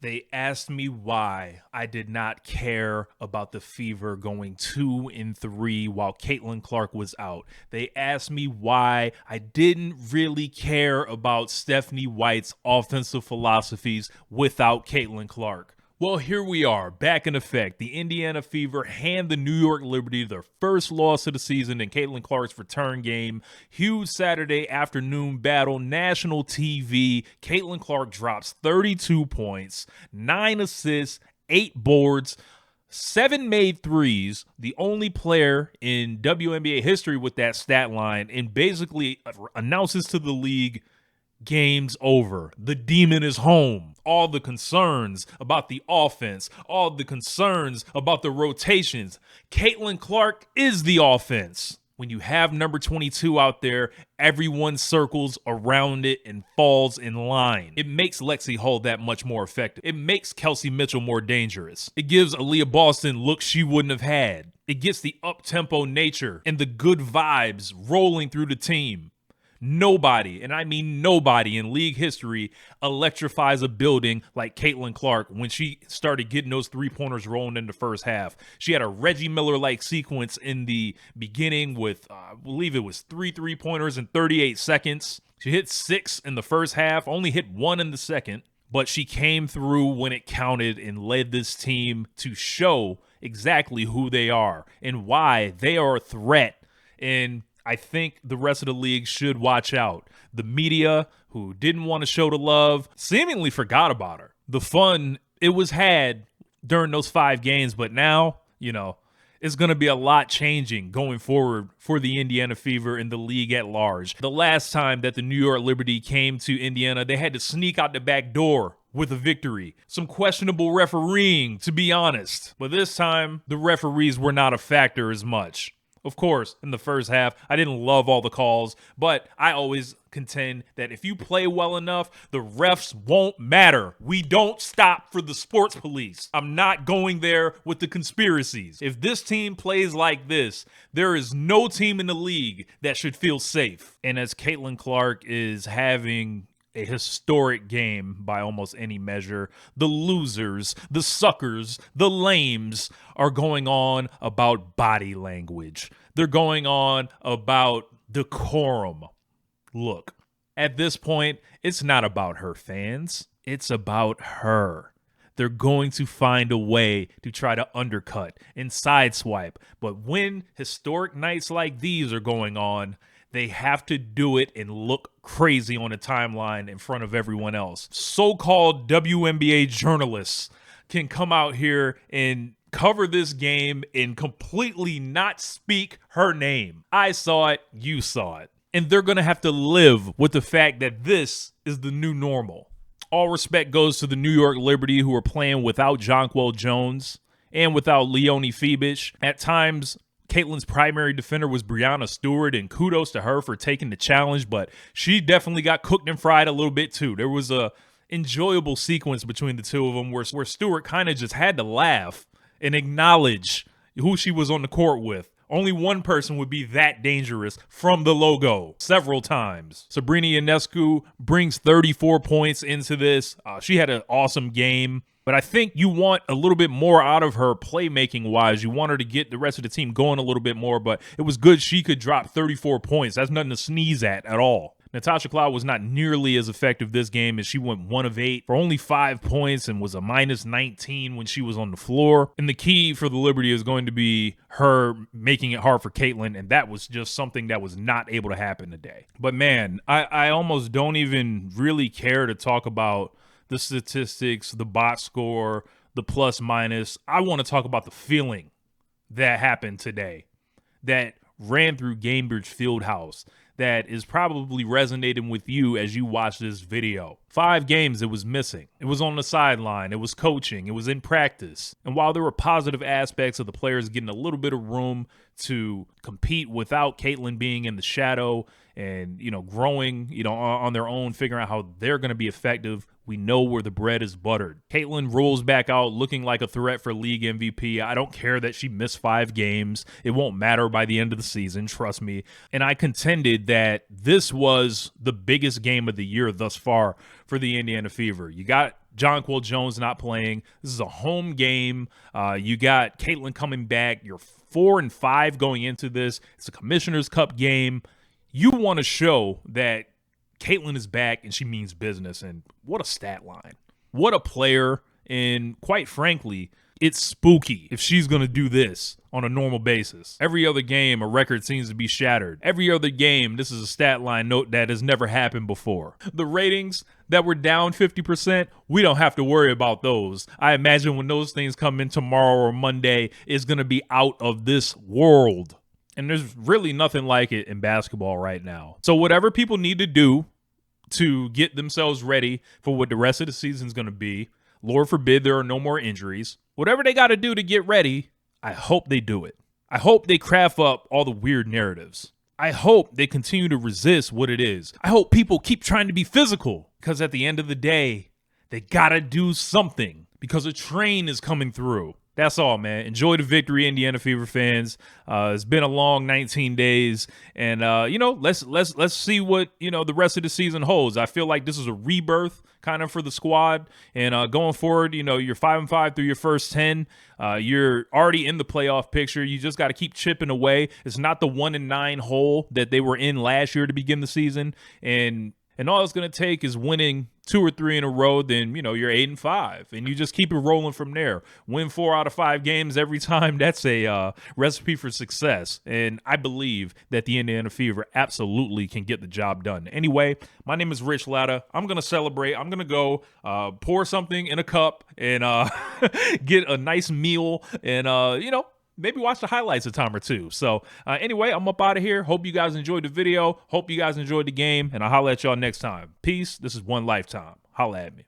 They asked me why I did not care about the Fever going 2-3 while Caitlin Clark was out. They asked me why I didn't really care about Stephanie White's offensive philosophies without Caitlin Clark. Well, here we are, back in effect. The Indiana Fever hand the New York Liberty their first loss of the season in Caitlin Clark's return game. Huge Saturday afternoon battle, national TV. Caitlin Clark drops 32 points, 9 assists, 8 boards, 7 made threes, the only player in WNBA history with that stat line, and basically announces to the league, game's over. The demon is home. All the concerns about the offense, all the concerns about the rotations. Caitlin Clark is the offense. When you have number 22 out there, everyone circles around it and falls in line. It makes Lexi Hull that much more effective. It makes Kelsey Mitchell more dangerous. It gives Aaliyah Boston looks she wouldn't have had. It gets the up-tempo nature and the good vibes rolling through the team. Nobody, and I mean nobody in league history, electrifies a building like Caitlin Clark when she started getting those three-pointers rolling in the first half. She had a Reggie Miller-like sequence in the beginning with, I believe it was 3 3-pointers in 38 seconds. She hit 6 in the first half, only hit 1 in the second, but she came through when it counted and led this team to show exactly who they are and why they are a threat. And I think the rest of the league should watch out. The media, who didn't want to show the love, seemingly forgot about her. The fun it was had during those 5 games, but now, it's going to be a lot changing going forward for the Indiana Fever and the league at large. The last time that the New York Liberty came to Indiana, they had to sneak out the back door with a victory. Some questionable refereeing, to be honest. But this time, the referees were not a factor as much. Of course, in the first half, I didn't love all the calls, but I always contend that if you play well enough, the refs won't matter. We don't stop for the sports police. I'm not going there with the conspiracies. If this team plays like this, there is no team in the league that should feel safe. And as Caitlin Clark is having a historic game by almost any measure, the losers, the suckers, the lames are going on about body language. They're going on about decorum. Look, at this point, it's not about her fans. It's about her. They're going to find a way to try to undercut and sideswipe. But when historic nights like these are going on, they have to do it and look crazy on the timeline in front of everyone else. So-called WNBA journalists can come out here and cover this game and completely not speak her name. I saw it, you saw it. And they're going to have to live with the fact that this is the new normal. All respect goes to the New York Liberty, who are playing without Jonquel Jones and without Leonie Febich. At times, Caitlin's primary defender was Breanna Stewart, and kudos to her for taking the challenge, but she definitely got cooked and fried a little bit too. There was a enjoyable sequence between the two of them where Stewart kind of just had to laugh and acknowledge who she was on the court with. Only one person would be that dangerous from the logo several times. Sabrina Ionescu brings 34 points into this. She had an awesome game. But I think you want a little bit more out of her playmaking-wise. You want her to get the rest of the team going a little bit more, but it was good she could drop 34 points. That's nothing to sneeze at all. Natasha Cloud was not nearly as effective this game as she went 1 of 8 for only 5 points and was a minus 19 when she was on the floor. And the key for the Liberty is going to be her making it hard for Caitlin, and that was just something that was not able to happen today. But man, I almost don't even really care to talk about the statistics, the box score, the plus minus. I want to talk about the feeling that happened today, that ran through Gainbridge Fieldhouse, that is probably resonating with you as you watch this video. 5 games it was missing. It was on the sideline. It was coaching. It was in practice. And while there were positive aspects of the players getting a little bit of room to compete without Caitlin being in the shadow and, growing, on their own, figuring out how they're going to be effective, we know where the bread is buttered. Caitlin rolls back out looking like a threat for league MVP. I don't care that she missed 5 games. It won't matter by the end of the season, trust me. And I contended that this was the biggest game of the year thus far for the Indiana Fever. You got Jonquel Jones not playing. This is a home game. You got Caitlin coming back. You're 4-5 going into this. It's a Commissioner's Cup game. You want to show that Caitlin is back and she means business. And what a stat line. What a player. And quite frankly, it's spooky if she's going to do this on a normal basis. Every other game, a record seems to be shattered. Every other game, this is a stat line note that has never happened before. The ratings that were down 50%, we don't have to worry about those. I imagine when those things come in tomorrow or Monday, it's going to be out of this world. And there's really nothing like it in basketball right now. So whatever people need to do to get themselves ready for what the rest of the season is going to be, Lord forbid there are no more injuries. Whatever they got to do to get ready, I hope they do it. I hope they craft up all the weird narratives. I hope they continue to resist what it is. I hope people keep trying to be physical because at the end of the day, they got to do something because a train is coming through. That's all, man. Enjoy the victory, Indiana Fever fans. It's been a long 19 days, and let's see what the rest of the season holds. I feel like this is a rebirth kind of for the squad, and going forward, you're 5-5 through your first 10. You're already in the playoff picture. You just got to keep chipping away. It's not the 1-9 hole that they were in last year to begin the season, and all it's going to take is winning 2 or 3 in a row, then, you're 8-5, and you just keep it rolling from there. Win 4 out of 5 games every time. That's a recipe for success, and I believe that the Indiana Fever absolutely can get the job done. Anyway, my name is Rich Latta. I'm going to celebrate. I'm going to go pour something in a cup and get a nice meal and, maybe watch the highlights a time or two. So anyway, I'm up out of here. Hope you guys enjoyed the video. Hope you guys enjoyed the game. And I'll holla at y'all next time. Peace. This is One Lifetime. Holla at me.